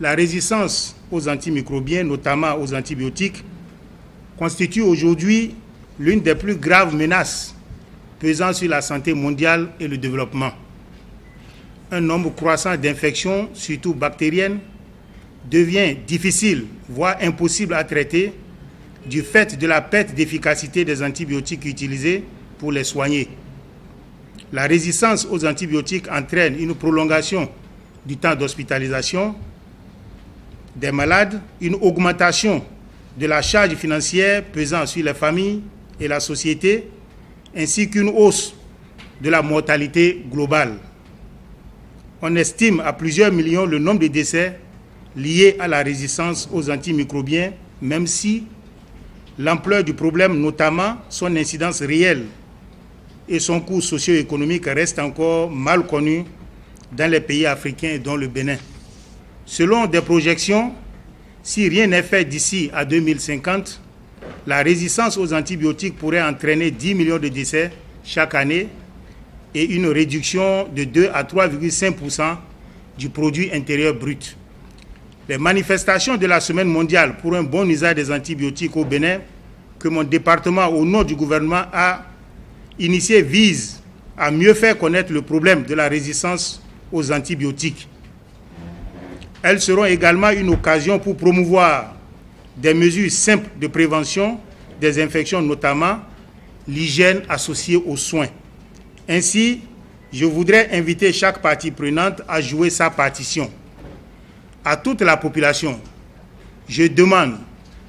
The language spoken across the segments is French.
La résistance aux antimicrobiens, notamment aux antibiotiques, constitue aujourd'hui l'une des plus graves menaces pesant sur la santé mondiale et le développement. Un nombre croissant d'infections, surtout bactériennes, devient difficile, voire impossible à traiter du fait de la perte d'efficacité des antibiotiques utilisés pour les soigner. La résistance aux antibiotiques entraîne une prolongation du temps d'hospitalisation des malades, une augmentation de la charge financière pesant sur les familles et la société, ainsi qu'une hausse de la mortalité globale. On estime à plusieurs millions le nombre de décès liés à la résistance aux antimicrobiens, même si l'ampleur du problème, notamment son incidence réelle et son coût socio-économique, reste encore mal connu dans les pays africains, dont le Bénin. Selon des projections, si rien n'est fait d'ici à 2050, la résistance aux antibiotiques pourrait entraîner 10 millions de décès chaque année et une réduction de 2 à 3,5% du produit intérieur brut. Les manifestations de la Semaine mondiale pour un bon usage des antibiotiques au Bénin, que mon département, au nom du gouvernement, a initié, visent à mieux faire connaître le problème de la résistance aux antibiotiques. Elles seront également une occasion pour promouvoir des mesures simples de prévention des infections, notamment l'hygiène associée aux soins. Ainsi, je voudrais inviter chaque partie prenante à jouer sa partition. À toute la population, je demande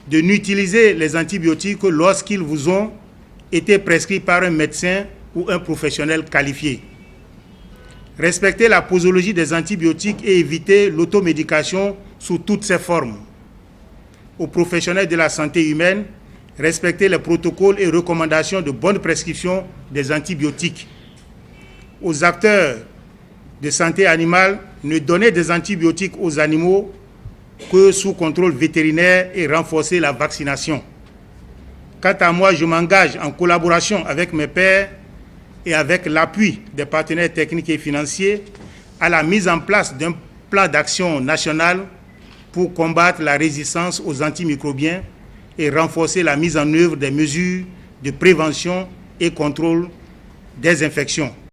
de n'utiliser les antibiotiques que lorsqu'ils vous ont été prescrits par un médecin ou un professionnel qualifié. Respecter la posologie des antibiotiques et éviter l'automédication sous toutes ses formes. Aux professionnels de la santé humaine, respecter les protocoles et recommandations de bonne prescription des antibiotiques. Aux acteurs de santé animale, ne donner des antibiotiques aux animaux que sous contrôle vétérinaire et renforcer la vaccination. Quant à moi, je m'engage en collaboration avec mes pairs et avec l'appui des partenaires techniques et financiers à la mise en place d'un plan d'action national pour combattre la résistance aux antimicrobiens et renforcer la mise en œuvre des mesures de prévention et contrôle des infections.